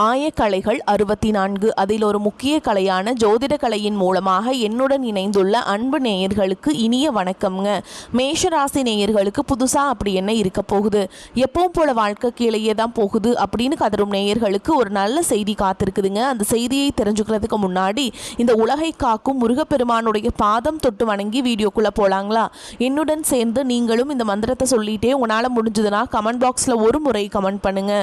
ஆயக்கலைகள் 64. அதில் ஒரு முக்கிய கலையான ஜோதிட கலையின் மூலமாக என்னுடன் இணைந்துள்ள அன்பு நேயர்களுக்கு இனிய வணக்கம்ங்க. மேஷராசி நேயர்களுக்கு புதுசாக அப்படி என்ன இருக்க போகுது, எப்பவும் போல வாழ்க்கை கீழேயே தான் போகுது அப்படின்னு கதரும் நேயர்களுக்கு ஒரு நல்ல செய்தி காத்திருக்குதுங்க. அந்த செய்தியை தெரிஞ்சுக்கிறதுக்கு முன்னாடி இந்த உலகை காக்கும் முருகப்பெருமானுடைய பாதம் தொட்டு வணங்கி வீடியோக்குள்ளே போகலாங்களா? என்னுடன் சேர்ந்து நீங்களும் இந்த மந்திரத்தை சொல்லிட்டே உங்களால் முடிஞ்சதுன்னா கமெண்ட் பாக்ஸில் ஒரு முறை கமெண்ட் பண்ணுங்க.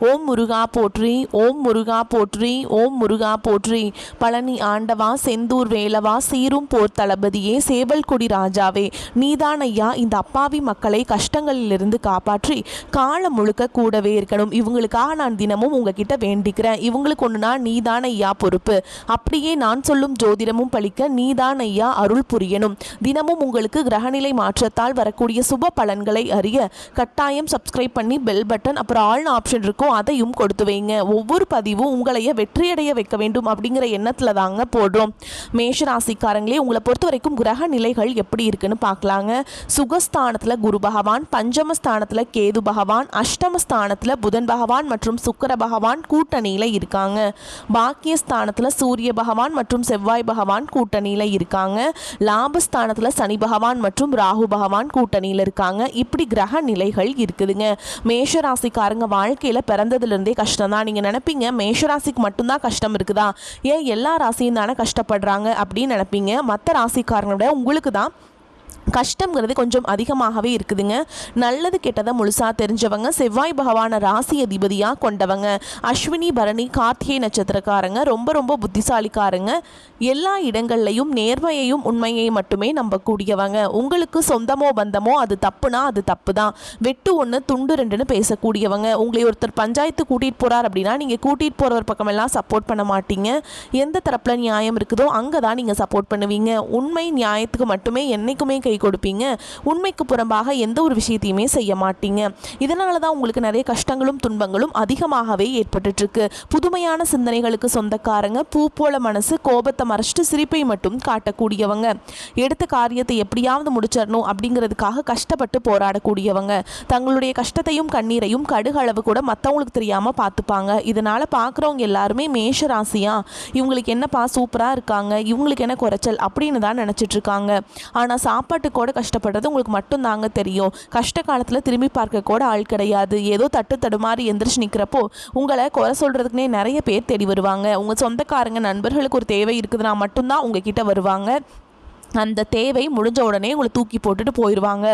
ஓம் முருகா போற்றி, ஓம் முருகா போற்றி, ஓம் முருகா போற்றி. பழனி ஆண்டவா, செந்தூர் வேலவா, சீரும் போர் தளபதியே, சேவல்குடி ராஜாவே, நீதான் ஐயா இந்த அப்பாவி மக்களை கஷ்டங்களிலிருந்து காப்பாற்றி காலம் முழுக்க கூடவே இருக்கணும். இவங்களுக்காக நான் தினமும் உங்ககிட்ட வேண்டிக்கிறேன். இவங்களுக்கு ஒன்றுனா நீதான் ஐயா பொறுப்பு. அப்படியே நான் சொல்லும் ஜோதிடமும் பழிக்க நீதான் ஐயா அருள் புரியணும். தினமும் உங்களுக்கு கிரகநிலை மாற்றத்தால் வரக்கூடிய சுப பலன்களை அறிய கட்டாயம் சப்ஸ்கிரைப் பண்ணி பெல் பட்டன் அப்புறம் ஆல் ஆப்ஷன் இருக்கும், அதையும் கொடுத்து வைங்க. ஒவ்வொரு பதிவும் உங்களைய வெற்றியடைய வைக்க வேண்டும் அப்படிங்கிற எண்ணத்தில் தாங்க போடுறோம். மேஷராசிக்காரங்களே, உங்களை பொறுத்த வரைக்கும் கிரக நிலைகள் எப்படி இருக்குன்னு பார்க்கலாங்க. சுகஸ்தானத்தில் குரு பகவான், பஞ்சமஸ்தானத்தில் கேது பகவான், அஷ்டமஸ்தானத்தில் புதன் பகவான் மற்றும் சுக்கிர பகவான் கூட்டணியில் இருக்காங்க. பாக்கியஸ்தானத்தில் சூரிய பகவான் மற்றும் செவ்வாய் பகவான் கூட்டணியில் இருக்காங்க. லாபஸ்தானத்தில் சனி பகவான் மற்றும் ராகு பகவான் கூட்டணியில் இருக்காங்க. இப்படி கிரக நிலைகள் இருக்குதுங்க. மேஷராசிக்காரங்க வாழ்க்கையில் பிறந்ததுலேருந்தே கஷ்டம் தான். நீங்கள் நினைப்பீங்க மேஷராசிக்கு மட்டும்தான் கஷ்டம் இருக்குதா, ஏன் எல்லா ராசியும் தானே கஷ்டப்படுறாங்க அப்படின்னு நினைப்பீங்க. மற்ற ராசிக்காரங்களோட உங்களுக்கு தான் கஷ்டங்கிறது கொஞ்சம் அதிகமாகவே இருக்குதுங்க. நல்லது கெட்டதை முழுசாக தெரிஞ்சவங்க, செவ்வாய் பகவான ராசி அதிபதியாக கொண்டவங்க, அஸ்வினி பரணி கார்த்திகை நட்சத்திரக்காரங்க ரொம்ப ரொம்ப புத்திசாலிக்காரங்க, எல்லா இடங்கள்லையும் நேர்மையையும் உண்மையையும் மட்டுமே நம்பக்கூடியவங்க. உங்களுக்கு சொந்தமோ பந்தமோ அது தப்புனா அது தப்பு தான், வெட்டு ஒன்று துண்டு ரெண்டுன்னு பேசக்கூடியவங்க. உங்களை ஒருத்தர் பஞ்சாயத்து கூட்டிகிட்டு போகிறார் அப்படின்னா நீங்கள் கூட்டிகிட்டு போகிறவர் பக்கமெல்லாம் சப்போர்ட் பண்ண மாட்டீங்க. எந்த தரப்பில் நியாயம் இருக்குதோ அங்கே தான் நீங்கள் சப்போர்ட் பண்ணுவீங்க. உண்மை நியாயத்துக்கு மட்டுமே என்றைக்குமே கை கொடுப்பீங்க. உண்மைக்கு புறம்பாக எந்த ஒரு விஷயத்தையுமே செய்ய மாட்டீங்க. இதனால தான் உங்களுக்கு நிறைய கஷ்டங்களும் துன்பங்களும் அதிகமாகவே ஏற்பட்டு இருக்கு. புதுமையான சிந்தனைகளுக்கு சொந்தக்காரங்க, பூ போல மனசு, கோபத்தை மறைச்சிட்டு சிரிப்பை மட்டும் காட்டக்கூடியவங்க, எடுத்த காரியத்தை எப்படியாவது முடிச்சிடணும் அப்படிங்கிறதுக்காக கஷ்டப்பட்டு போராடக்கூடியவங்க, தங்களுடைய கஷ்டத்தையும் கண்ணீரையும் கடுகளவு கூட மற்றவங்களுக்கு தெரியாம பார்த்துப்பாங்க. இதனால பார்க்குறவங்க எல்லாருமே மேஷ ராசியா, இவங்களுக்கு என்னப்பா சூப்பரா இருக்காங்க, இவங்களுக்கு என்ன குறைச்சல் அப்படின்னு தான் நினைச்சிட்டு இருக்காங்க. ஆனால் சாப்பாட்டு கூட கஷ்டப்படுறது உங்களுக்கு மட்டும் தாங்க தெரியும். கஷ்ட காலத்தில் திரும்பி பார்க்க கூட ஆள் கிடையாது. ஏதோ தட்டு தடுமாறி எந்திரிச்சு நிற்கிறப்போ உங்களை குறை சொல்கிறதுக்குனே நிறைய பேர் தேடி வருவாங்க. உங்கள் சொந்தக்காரங்க நண்பர்களுக்கு ஒரு தேவை இருக்குதுன்னா மட்டும்தான் உங்ககிட்ட வருவாங்க. அந்த தேவை முடிஞ்ச உடனே உங்களை தூக்கி போட்டுட்டு போயிடுவாங்க.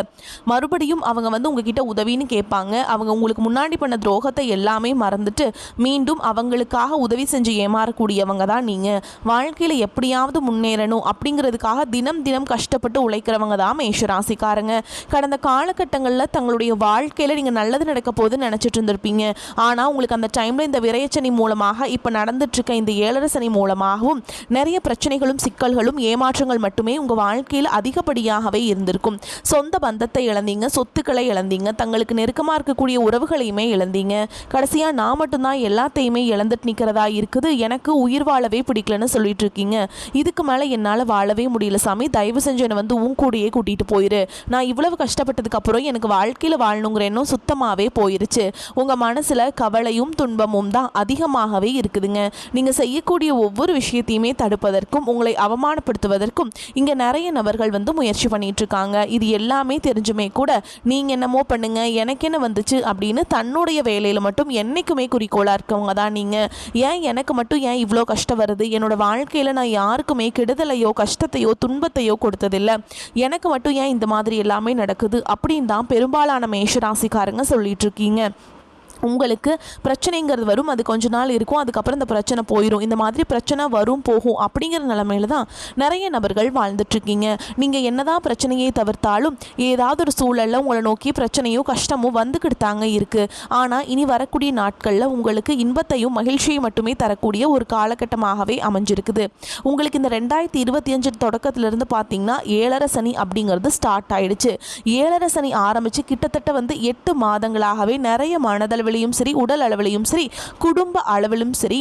மறுபடியும் அவங்க உங்ககிட்ட உதவின்னு கேட்பாங்க. அவங்க உங்களுக்கு முன்னாடி பண்ண துரோகத்தை எல்லாமே மறந்துட்டு மீண்டும் அவங்களுக்காக உதவி செஞ்சு ஏமாறக்கூடியவங்க தான் நீங்கள். வாழ்க்கையில் எப்படியாவது முன்னேறணும் அப்படிங்கிறதுக்காக தினம் தினம் கஷ்டப்பட்டு உழைக்கிறவங்க தான் மேஷராசிக்காரங்க. கடந்த காலகட்டங்களில் தங்களுடைய வாழ்க்கையில் நீங்கள் நல்லது நடக்க போகுதுன்னு நினச்சிட்டு இருந்திருப்பீங்க. ஆனால் உங்களுக்கு அந்த டைமில் இந்த விரயச்சனி மூலமாக இப்போ நடந்துட்டுருக்க இந்த ஏழரை சனி மூலமாகவும் நிறைய பிரச்சனைகளும் சிக்கல்களும் ஏமாற்றங்கள் மட்டுமே உங்கள் வாழ்க்கையில் அதிகப்படியாகவே இருந்திருக்கும். சொந்த பந்தத்தை இழந்தீங்க, சொத்துக்களை இழந்தீங்க, தங்களுக்கு நெருக்கமாக இருக்கக்கூடிய உறவுகளையுமே இழந்தீங்க. கடைசியாக நான் மட்டும்தான் எல்லாத்தையுமே இழந்துட்டு நிற்கிறதா இருக்குது, எனக்கு உயிர் வாழவே பிடிக்கலன்னு சொல்லிட்டு இருக்கீங்க. இதுக்கு மேலே என்னால் வாழவே முடியல சாமி, தயவு செஞ்சு என்னை உன் கூடயே கூட்டிகிட்டு போயிரு. நான் இவ்வளவு கஷ்டப்பட்டதுக்கு அப்புறம் எனக்கு வாழ்க்கையில் வாழணுங்கிற எண்ணம் சுத்தமாகவே போயிருச்சு. உங்கள் மனசில் கவலையும் துன்பமும் தான் அதிகமாகவே இருக்குதுங்க. நீங்கள் செய்யக்கூடிய ஒவ்வொரு விஷயத்தையுமே தடுப்பதற்கும் உங்களை அவமானப்படுத்துவதற்கும் இங்கே நிறைய நபர்கள் முயற்சி பண்ணிட்டு இருக்காங்க. இது எல்லாமே தெரிஞ்சுமே கூட நீங்க என்னமோ பண்ணுங்க, எனக்கு என்ன வந்துச்சு அப்படின்னு தன்னுடைய வேலையில மட்டும் என்னைக்குமே குறிக்கோளா இருக்கவங்க தான் நீங்க. ஏன் எனக்கு மட்டும் ஏன் இவ்வளோ கஷ்டம் வருது, என்னோட வாழ்க்கையில நான் யாருக்குமே கெடுதலையோ கஷ்டத்தையோ துன்பத்தையோ கொடுத்ததில்லை, எனக்கு மட்டும் ஏன் இந்த மாதிரி எல்லாமே நடக்குது அப்படின்னு தான் பெரும்பாலான மேஷராசிக்காரங்க சொல்லிட்டு இருக்கீங்க. உங்களுக்கு பிரச்சனைங்கிறது வரும், அது கொஞ்ச நாள் இருக்கும், அதுக்கப்புறம் இந்த பிரச்சனை போயிடும். இந்த மாதிரி பிரச்சனை வரும் போகும் அப்படிங்கிற நிலைமையில தான் நிறைய நபர்கள் வாழ்ந்துட்டுருக்கீங்க. நீங்கள் என்னதான் பிரச்சனையை தவிர்த்தாலும் ஏதாவது ஒரு சூழலில் உங்களை நோக்கி பிரச்சனையோ கஷ்டமோ வந்துக்கிட்டாங்க இருக்குது. ஆனால் இனி வரக்கூடிய நாட்களில் உங்களுக்கு இன்பத்தையும் மகிழ்ச்சியும் மட்டுமே தரக்கூடிய ஒரு காலகட்டமாகவே அமைஞ்சிருக்குது. உங்களுக்கு இந்த 2025 தொடக்கத்திலிருந்து பார்த்தீங்கன்னா ஏழரை சனி அப்படிங்கிறது ஸ்டார்ட் ஆயிடுச்சு. ஏழரை சனி ஆரம்பித்து கிட்டத்தட்ட 8 மாதங்களாகவே நிறைய மனதளவில் அளவிலையும் சரி, உடல் அளவிலையும் சரி, குடும்ப அளவிலும் சரி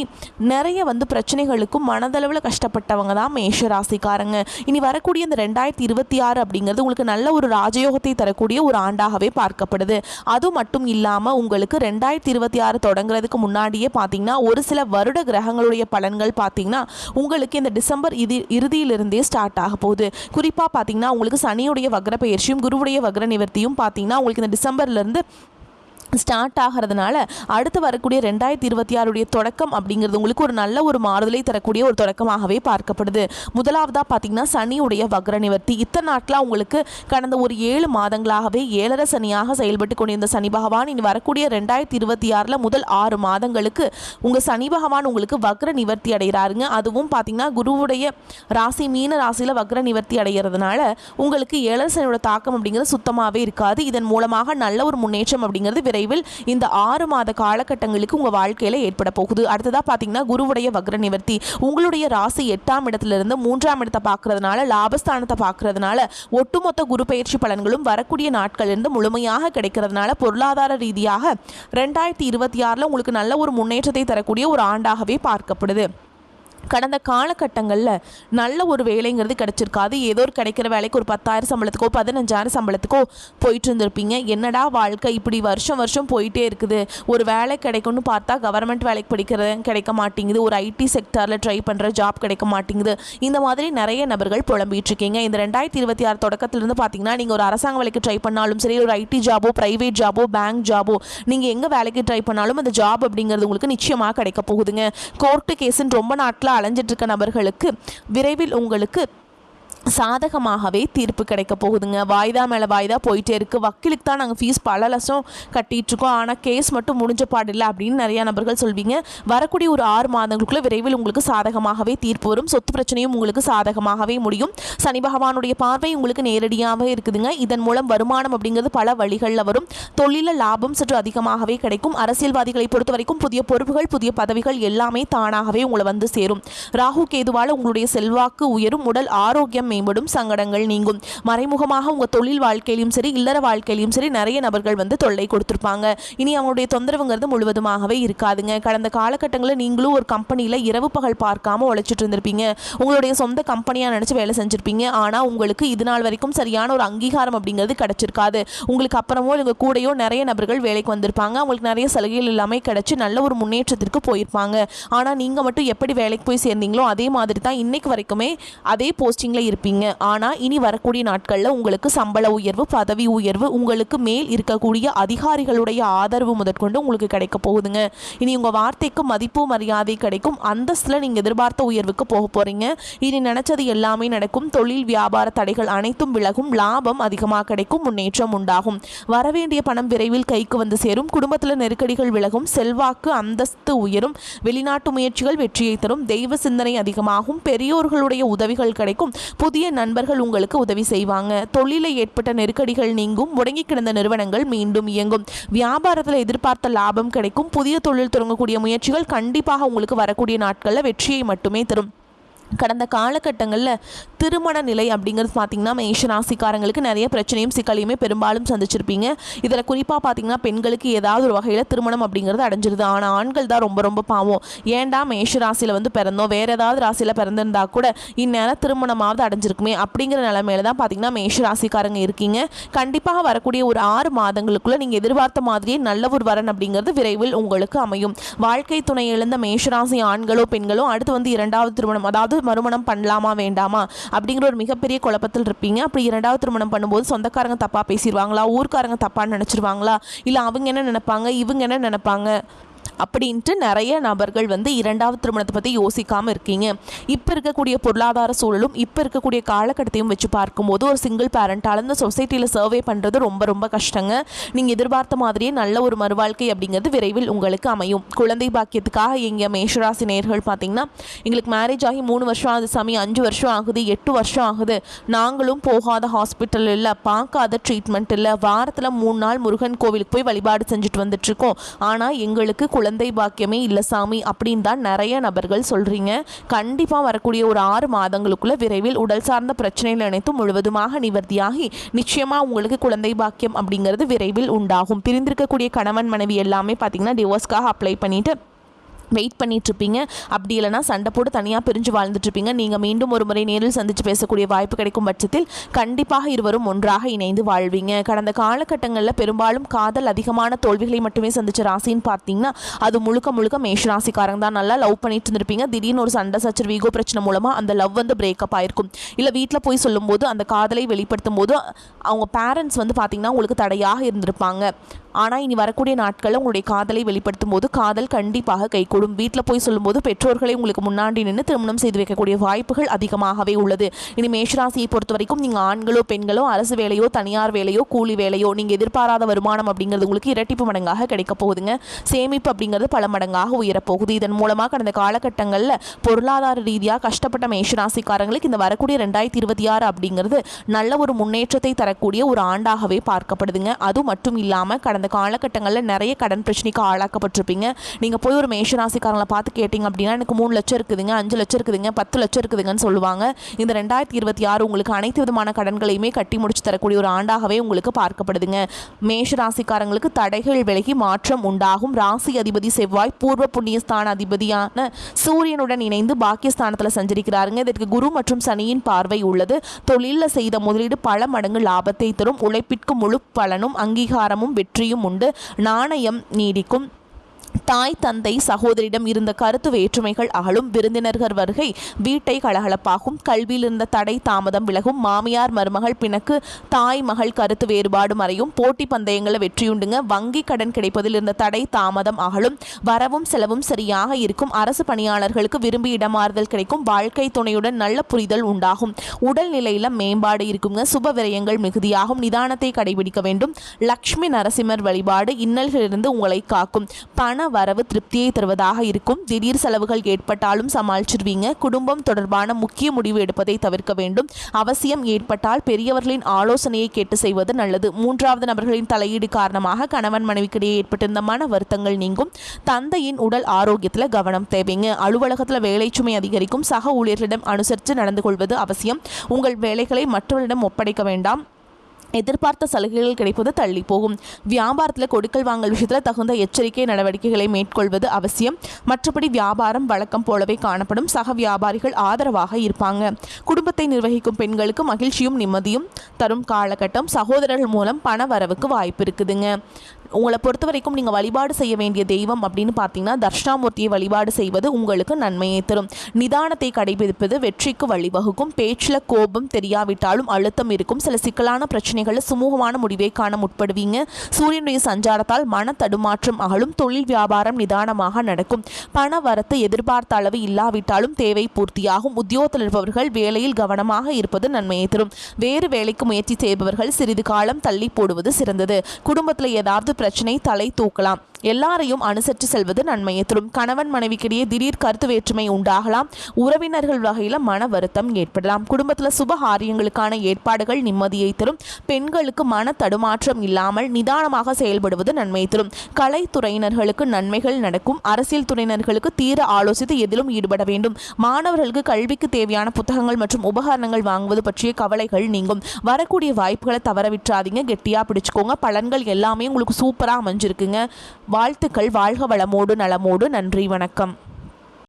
நிறைய வந்து பிரச்சனைகளுக்கும் மனதளவில் கஷ்டப்பட்டவங்க தான் மேஷ ராசிக்காரங்க. இனி வரக்கூடிய இந்த 2026 அப்படிங்கிறது உங்களுக்கு நல்ல ஒரு ராஜயோகத்தை தரக்கூடிய ஒரு ஆண்டாகவே பார்க்கப்படுது. அது மட்டும் இல்லாமல் உங்களுக்கு 2026 தொடங்குறதுக்கு முன்னாடியே பார்த்தீங்கன்னா ஒரு சில வருட கிரகங்களுடைய பலன்கள் பார்த்தீங்கன்னா உங்களுக்கு இந்த டிசம்பர் இறுதியிலிருந்தே ஸ்டார்ட் ஆக போகுது. குறிப்பாக பார்த்தீங்கன்னா உங்களுக்கு சனியுடைய வக்ர பெயர்ச்சியும் குருவுடைய வக்ர நிவர்த்தியும் பார்த்தீங்கன்னா உங்களுக்கு இந்த டிசம்பர்லேருந்து ஸ்டார்ட் ஆகிறதுனால அடுத்து வரக்கூடிய 2026 தொடக்கம் அப்படிங்கிறது உங்களுக்கு ஒரு நல்ல ஒரு மாறுதலை தரக்கூடிய ஒரு தொடக்கமாகவே பார்க்கப்படுது. முதலாவதாக பார்த்தீங்கன்னா சனியுடைய வக்ர நிவர்த்தி. இத்தனை நாட்களாக உங்களுக்கு கடந்த ஒரு 7 மாதங்களாகவே 7.5 சனியாக செயல்பட்டு கொண்டிருந்த சனி பகவான் இனி வரக்கூடிய 2026 முதல் 6 மாதங்களுக்கு உங்கள் சனி பகவான் உங்களுக்கு வக்ர நிவர்த்தி அடைகிறாருங்க. அதுவும் பார்த்தீங்கன்னா குருவுடைய ராசி மீன ராசியில் வக்ர நிவர்த்தி அடைகிறதுனால உங்களுக்கு 7.5 சனியோட தாக்கம் அப்படிங்கிறது சுத்தமாகவே இருக்காது. இதன் மூலமாக நல்ல ஒரு முன்னேற்றம் அப்படிங்கிறது இந்த 6 மாத காலகட்டங்களுக்கு உங்க வாழ்க்கையில ஏற்பட போகுது. அடுத்ததா பாத்தீங்கன்னா குருவுடைய வக்ர நிவர்த்தி உங்களுடைய ராசி 8ஆம் இடத்திலிருந்து 3ஆம் இடத்தை பார்க்கறதுனால, லாபஸ்தானத்தை பார்க்கறதுனால ஒட்டுமொத்த குரு பயிற்சி பலன்களும் வரக்கூடிய நாட்களிலிருந்து முழுமையாக கிடைக்கிறதுனால பொருளாதார ரீதியாக 2026 உங்களுக்கு நல்ல ஒரு முன்னேற்றத்தை தரக்கூடிய ஒரு ஆண்டாகவே பார்க்கப்படுது. கடந்த காலகட்டங்களில் நல்ல ஒரு வேலைங்கிறது கிடச்சிருக்காது. ஏதோ ஒரு கிடைக்கிற வேலைக்கு ஒரு 10,000 சம்பளத்துக்கோ 15,000 சம்பளத்துக்கோ போயிட்டு இருந்திருப்பீங்க. என்னடா வாழ்க்கை இப்படி வருஷம் வருஷம் போயிட்டே இருக்குது, ஒரு வேலை கிடைக்கும்னு பார்த்தா கவர்மெண்ட் வேலைக்கு கிடைக்க மாட்டேங்குது, ஒரு ஐடி செக்டரில் ட்ரை பண்ணுற ஜாப் கிடைக்க மாட்டேங்குது. இந்த மாதிரி நிறைய நபர்கள் புலம்பிட்டு இருக்கீங்க. இந்த 2026 தொடக்கத்திலிருந்து பார்த்தீங்கன்னா நீங்கள் ஒரு அரசாங்க வேலைக்கு ட்ரை பண்ணாலும் சரி, ஒரு ஐடி ஜாபோ, ப்ரைவேட் ஜாபோ, பேங்க் ஜாபோ, நீங்கள் எங்கே வேலைக்கு ட்ரை பண்ணாலும் அந்த ஜாப் அப்படிங்கிறது உங்களுக்கு நிச்சயமாக கிடைக்க போகுதுங்க. கோர்ட்டு கேஸுன்னு ரொம்ப நாட்களாக அலைஞ்சிட்டு இருக்க நபர்களுக்கு விரைவில் உங்களுக்கு சாதகமாகவே தீர்ப்பு கிடைக்க போகுதுங்க. வாய்தா மேலே வாய்தா போயிட்டே இருக்குது. வக்கீலுக்கு தான் நாங்கள் ஃபீஸ் பல லட்சம் கட்டிகிட்ருக்கோம், ஆனால் கேஸ் மட்டும் முடிஞ்ச பாடில்லை அப்படின்னு நிறையா நபர்கள் சொல்வீங்க. வரக்கூடிய ஒரு 6 மாதங்களுக்குள்ளே விரைவில் உங்களுக்கு சாதகமாகவே தீர்ப்பு வரும். சொத்து பிரச்சனையும் உங்களுக்கு சாதகமாகவே முடியும். சனி பகவானுடைய பார்வை உங்களுக்கு நேரடியாகவே இருக்குதுங்க. இதன் மூலம் வருமானம் அப்படிங்கிறது பல வழிகளில் வரும். தொழில லாபம் சற்று அதிகமாகவே கிடைக்கும். அரசியல்வாதிகளை பொறுத்த வரைக்கும் புதிய பொறுப்புகள், புதிய பதவிகள் எல்லாமே தானாகவே உங்களை வந்து சேரும். ராகு கேதுவால் உங்களுடைய செல்வாக்கு உயரும். உடல் ஆரோக்கியம் மேம்படும். சங்கடங்கள் நீங்கும். மறைமுகமாக உங்க தொழில் வாழ்க்கையிலும் சரி, இல்லற வாழ்க்கையிலும் சரி நிறைய நபர்கள் வந்து தொல்லை கொடுத்திருப்பாங்க. இனி அவங்களுடைய தொந்தரவுங்கிறது முழுவதுமாகவே இருக்காதுங்க. கடந்த காலகட்டங்களில் நீங்களும் ஒரு கம்பெனியில் இரவு பகல் பார்க்காம உழைச்சிட்டு இருந்திருப்பீங்க. உங்களுடைய சொந்த கம்பெனியாக நினச்சி வேலை செஞ்சுருப்பீங்க. ஆனால் உங்களுக்கு இது நாள் வரைக்கும் சரியான ஒரு அங்கீகாரம் அப்படிங்கிறது கிடைச்சிருக்காது. உங்களுக்கு அப்புறமோ உங்கள் கூடையோ நிறைய நபர்கள் வேலைக்கு வந்திருப்பாங்க. அவங்களுக்கு நிறைய சலுகைகள் எல்லாமே கிடைச்சி நல்ல ஒரு முன்னேற்றத்திற்கு போயிருப்பாங்க. ஆனால் நீங்கள் மட்டும் எப்படி வேலைக்கு போய் சேர்ந்தீங்களோ அதே மாதிரி தான் இன்னைக்கு வரைக்குமே அதே போஸ்டிங்கில் இருப்பீங்க. ஆனால் இனி வரக்கூடிய நாட்களில் உங்களுக்கு சம்பள உயர்வு, பதவி உயர்வு, உங்களுக்கு மேல் இருக்கக்கூடிய அதிகாரிகளுடைய ஆதரவு முதற்கொண்டு உங்களுக்கு கிடைக்க போகுதுங்க. இனி உங்கள் வார்த்தைக்கு மதிப்பு மரியாதை கிடைக்கும். அந்தஸ்தில் நீங்கள் எதிர்பார்த்த உயர்வுக்கு போக போகிறீங்க. இனி நினைச்சது எல்லாமே நடக்கும். தொழில் வியாபார தடைகள் அனைத்தும் விலகும். லாபம் அதிகமாக கிடைக்கும். முன்னேற்றம் உண்டாகும். வரவேண்டிய பணம் விரைவில் கைக்கு வந்து சேரும். குடும்பத்தில் நெருக்கடிகள் விலகும். செல்வாக்கு அந்தஸ்து உயரும். வெளிநாட்டு முயற்சிகள் வெற்றியை தரும். தெய்வ சிந்தனை அதிகமாகும். பெரியோர்களுடைய உதவிகள் கிடைக்கும். புதிய நண்பர்கள் உங்களுக்கு உதவி செய்வாங்க. தொழிலில் ஏற்பட்ட நெருக்கடிகள் நீங்கும். முடங்கி கிடந்த நிறுவனங்கள் மீண்டும் இயங்கும். வியாபாரத்தில் எதிர்பார்த்த லாபம் கிடைக்கும். புதிய தொழில் தொடங்கக்கூடிய முயற்சிகள் கண்டிப்பாக உங்களுக்கு வரக்கூடிய நாட்களில் வெற்றியை மட்டுமே தரும். கடந்த காலகட்டங்களில் திருமண நிலை அப்படிங்கிறது பார்த்தீங்கன்னா மேஷராசிக்காரங்களுக்கு நிறைய பிரச்சனையும் சிக்கலையுமே பெரும்பாலும் சந்திச்சிருப்பீங்க. இதில் குறிப்பாக பார்த்தீங்கன்னா பெண்களுக்கு ஏதாவது ஒரு வகையில் திருமணம் அப்படிங்கிறது அடைஞ்சிருது. ஆனால் ஆண்கள் தான் ரொம்ப ரொம்ப பாவம். ஏன்டா மேஷராசியில் வந்து பிறந்தோம், வேறு ஏதாவது ராசியில் பிறந்திருந்தா கூட இந்நேரம் திருமணமாவது அடைஞ்சிருக்குமே அப்படிங்கிற நிலைமையில தான் பார்த்தீங்கன்னா மேஷராசிக்காரங்க இருக்கீங்க. கண்டிப்பாக வரக்கூடிய ஒரு 6 மாதங்களுக்குள்ளே நீங்கள் எதிர்பார்த்த மாதிரியே நல்ல ஒரு வரன் அப்படிங்கிறது விரைவில் உங்களுக்கு அமையும். வாழ்க்கை துணை இழந்த மேஷராசி ஆண்களோ பெண்களோ அடுத்து வந்து 2வது திருமணம், அதாவது மறுமணம் பண்ணலாமா வேண்டாமா அப்படிங்கிற ஒரு மிகப்பெரிய குழப்பத்தில் இருப்பீங்க. அப்படி 2வது திருமணம் பண்ணும்போது சொந்தக்காரங்க தப்பாக பேசிடுவாங்களா, ஊர்க்காரங்க தப்பாக நினச்சிருவாங்களா, இல்லை அவங்க என்ன நினைப்பாங்க, இவங்க என்ன நினைப்பாங்க அப்படின்ட்டு நிறைய நபர்கள் வந்து 2வது திருமணத்தை பற்றி யோசிக்காமல் இருக்கீங்க. இப்போ இருக்கக்கூடிய பொருளாதார சூழலும் இப்போ இருக்கக்கூடிய காலகட்டத்தையும் வச்சு பார்க்கும்போது ஒரு சிங்கிள் பேரண்டால் இந்த சொசைட்டியில் சர்வே பண்ணுறது ரொம்ப ரொம்ப கஷ்டங்க. நீங்கள் எதிர்பார்த்த மாதிரியே நல்ல ஒரு மறுவாழ்க்கை அப்படிங்கிறது விரைவில் உங்களுக்கு அமையும். குழந்தை பாக்கியத்துக்காக எங்கள் மேஷராசி நேயர்கள் பார்த்தீங்கன்னா எங்களுக்கு மேரேஜ் ஆகி 3 வருஷம் ஆகுது சாமி, 5 வருஷம் ஆகுது, 8 வருஷம் ஆகுது, நாங்களும் போகாத ஹாஸ்பிட்டல் இல்லை, பார்க்காத ட்ரீட்மெண்ட் இல்லை, வாரத்தில் 3 நாள் முருகன் கோவிலுக்கு போய் வழிபாடு செஞ்சுட்டு வந்துட்டுருக்கோம், ஆனால் எங்களுக்கு குழந்தை பாக்கியமே இல்லை சாமி அப்படின்னு தான் நிறைய நபர்கள் சொல்கிறீங்க. கண்டிப்பாக வரக்கூடிய ஒரு 6 மாதங்களுக்குள்ள விரைவில் உடல் சார்ந்த பிரச்சனைகள் அனைத்தும் முழுவதுமாக நிவர்த்தியாகி நிச்சயமாக உங்களுக்கு குழந்தை பாக்கியம் அப்படிங்கிறது விரைவில் உண்டாகும். பிரிந்திருக்கக்கூடிய கணவன் மனைவி எல்லாமே பார்த்தீங்கன்னா டிவோர்ஸ்க்காக அப்ளை பண்ணிட்டு வெயிட் பண்ணிகிட்ருப்பீங்க. அப்படி இல்லைனா சண்டை போட்டு தனியாக பிரிஞ்சு வாழ்ந்துட்டுருப்பீங்க. நீங்கள் மீண்டும் ஒரு முறை நேரில் சந்தித்து பேசக்கூடிய வாய்ப்பு கிடைக்கும் பட்சத்தில் கண்டிப்பாக இருவரும் ஒன்றாக இணைந்து வாழ்வீங்க. கடந்த காலகட்டங்களில் பெரும்பாலும் காதல் அதிகமான தோல்விகளை மட்டுமே சந்தித்த ராசின்னு பார்த்தீங்கன்னா அது முழுக்க முழுக்க மேஷ ராசிக்காரங்க தான். நல்லா லவ் பண்ணிட்டு இருந்திருப்பீங்க. திடீர்னு ஒரு சண்டை சச்சரவு ஈகோ பிரச்சனை மூலமாக அந்த லவ் பிரேக்கப் ஆயிருக்கும். இல்லை வீட்டில் போய் சொல்லும்போது அந்த காதலை வெளிப்படுத்தும் போது அவங்க பேரண்ட்ஸ் பார்த்தீங்கன்னா உங்களுக்கு தடையாக இருந்திருப்பாங்க. ஆனால் இனி வரக்கூடிய நாட்களில் உங்களுடைய காதலை வெளிப்படுத்தும் போது காதல் கண்டிப்பாக கைகூடும். வீட்டில் போய் சொல்லும்போது பெற்றோர்களை உங்களுக்கு முன்னாடி நின்று திருமணம் செய்து வைக்கக்கூடிய வாய்ப்புகள் அதிகமாகவே உள்ளது. இனி மேஷராசியை பொறுத்த வரைக்கும் நீங்கள் ஆண்களோ பெண்களோ அரசு வேலையோ தனியார் வேலையோ கூலி வேலையோ நீங்கள் எதிர்பாராத வருமானம் அப்படிங்கிறது உங்களுக்கு இரட்டிப்பு மடங்காக கிடைக்க போகுதுங்க. சேமிப்பு அப்படிங்கிறது பல மடங்காக உயரப்போகுது. இதன் மூலமாக கடந்த காலகட்டங்களில் பொருளாதார ரீதியாக கஷ்டப்பட்ட மேஷராசிக்காரங்களுக்கு இந்த வரக்கூடிய 2026 அப்படிங்கிறது நல்ல ஒரு முன்னேற்றத்தை தரக்கூடிய ஒரு ஆண்டாகவே பார்க்கப்படுதுங்க. அது மட்டும் இல்லாமல் கடந்த காலகட்டங்களில் நிறைய கடன் பிரச்சனைக்கு ஆளாக்கப்பட்டிருப்பீங்க. நீங்கள் போய் ஒரு மேஷராசிக்காரங்களை பார்த்து கேட்டிங்க அப்படின்னா எனக்கு 3 லட்சம் இருக்குதுங்க, 5 லட்சம் இருக்குதுங்க, 10 லட்சம் இருக்குதுங்கன்னு சொல்லுவாங்க. இந்த 2026 உங்களுக்கு அனைத்து விதமான கடன்களையுமே கட்டி முடிச்சு தரக்கூடிய ஒரு ஆண்டாகவே உங்களுக்கு பார்க்கப்படுதுங்க. மேஷராசிக்காரங்களுக்கு தடைகள் விலகி மாற்றம் உண்டாகும். ராசி அதிபதி செவ்வாய் பூர்வ புண்ணியஸ்தான அதிபதியான சூரியனுடன் இணைந்து பாக்கியஸ்தானத்தில் சஞ்சரிக்கிறாருங்க. இதற்கு குரு மற்றும் சனியின் பார்வை உள்ளது. தொழிலில் செய்த முதலீடு பல மடங்கு லாபத்தை தரும். உழைப்பிற்கு முழு பலனும் அங்கீகாரமும் வெற்றியும் உண்டு. நாணயம் நீடிக்கும். தாய் தந்தை சகோதரிடம் இருந்த கருத்து வேற்றுமைகள் அகலும். விருந்தினர்கள் வருகை வீட்டை கலகலப்பாகும். கல்வியில் இருந்த தடை தாமதம் விலகும். மாமியார் மருமகள் பிணக்கு தாய் மகள் கருத்து வேறுபாடு மறையும். போட்டி பந்தயங்களில் வெற்றியுண்டுங்க. வங்கி கடன் கிடைப்பதில் இருந்த தடை தாமதம் அகலும். வரவும் செலவும் சரியாக இருக்கும். அரசு பணியாளர்களுக்கு விரும்பி இடமாறுதல் கிடைக்கும். வாழ்க்கை துணையுடன் நல்ல புரிதல் உண்டாகும். உடல்நிலையில் மேம்பாடு இருக்குங்க. சுப விரயங்கள் மிகுதியாகும். நிதானத்தை கடைபிடிக்க வேண்டும். லக்ஷ்மி நரசிம்மர் வழிபாடு இன்னல்களிலிருந்து உங்களை காக்கும். பண வரவு திருப்தியை தருவதாக இருக்கும். திடீர் செலவுகள் ஏற்பட்டாலும் சமாளிச்சிருவீங்க. குடும்பம் தொடர்பான முக்கிய முடிவு எடுப்பதை தவிர்க்க வேண்டும். அவசியம் ஏற்பட்டால் பெரியவர்களின் ஆலோசனையை கேட்டு செய்வது நல்லது. 3வது நபர்களின் தலையீடு காரணமாக கணவன் மனைவிக்கிடையே ஏற்பட்டிருந்த மன வருத்தங்கள் நீங்கும். தந்தையின் உடல் ஆரோக்கியத்தில் கவனம் தேவைங்க. அலுவலகத்தில் வேலை சுமை அதிகரிக்கும். சக ஊழியர்களிடம் அனுசரித்து நடந்து கொள்வது அவசியம். உங்கள் வேலைகளை மற்றவர்களிடம் ஒப்படைக்க வேண்டாம். எதிர்பார்த்த சலுகைகள் கிடைப்பது தள்ளி போகும். வியாபாரத்தில் கொடுக்கல் வாங்கல் விஷயத்தில் தகுந்த எச்சரிக்கை நடவடிக்கைகளை மேற்கொள்வது அவசியம். மற்றபடி வியாபாரம் வழக்கம் போலவே காணப்படும். சக வியாபாரிகள் ஆதரவாக இருப்பாங்க. குடும்பத்தை நிர்வகிக்கும் பெண்களுக்கு மகிழ்ச்சியும் நிம்மதியும் தரும் காலகட்டம். சகோதரர்கள் மூலம் பண வரவுக்கு வாய்ப்பு இருக்குதுங்க. உங்களை பொறுத்த வரைக்கும் நீங்கள் வழிபாடு செய்ய வேண்டிய தெய்வம் அப்படின்னு பார்த்தீங்கன்னா தர்ஷனாமூர்த்தியை வழிபாடு செய்வது உங்களுக்கு நன்மையை தரும். நிதானத்தை கடைபிடிப்பது வெற்றிக்கு வழிவகுக்கும். பேச்சில் கோபம் தெரியாவிட்டாலும் அழுத்தம் இருக்கும். சில சிக்கலான பிரச்சனைகளில் சுமூகமான முடிவை காண முற்படுவீங்க. சூரியனுடைய சஞ்சாரத்தால் மன தடுமாற்றம் அகலும். தொழில் வியாபாரம் நிதானமாக நடக்கும். பண வரத்து எதிர்பார்த்த அளவு இல்லாவிட்டாலும் தேவை பூர்த்தியாகும். உத்தியோகத்தில் இருப்பவர்கள் வேலையில் கவனமாக இருப்பது நன்மையை தரும். வேறு வேலைக்கு முயற்சி செய்பவர்கள் சிறிது காலம் தள்ளி போடுவது சிறந்தது. குடும்பத்தில் ஏதாவது பிரச்சனை தலை தூக்கலாம். எல்லாரையும் அனுசரித்து செல்வது நன்மையை தரும். கணவன் மனைவிக்கிடையே திடீர் கருத்து வேற்றுமை உண்டாகலாம். உறவினர்கள் வகையில் மன வருத்தம் ஏற்படலாம். குடும்பத்தில் சுப காரியங்களுக்கான ஏற்பாடுகள் நிம்மதியை தரும். பெண்களுக்கு மன தடுமாற்றம் இல்லாமல் நிதானமாக செயல்படுவது நன்மை தரும். கலைத்துறையினர்களுக்கு நன்மைகள் நடக்கும். அரசியல் துறையினர்களுக்கு தீர ஆலோசித்து எதிலும் ஈடுபட வேண்டும். மாணவர்களுக்கு கல்விக்கு தேவையான புத்தகங்கள் மற்றும் உபகரணங்கள் வாங்குவது பற்றிய கவலைகள் நீங்கும். வரக்கூடிய வாய்ப்புகளை தவறவிட்டுறாதீங்க. கெட்டியாக பிடிச்சுக்கோங்க. பலன்கள் எல்லாமே உங்களுக்கு சூப்பராக அமைஞ்சிருக்குங்க. வாழ்த்துக்கள். வாழ்க வளமோடு நலமோடு. நன்றி, வணக்கம்.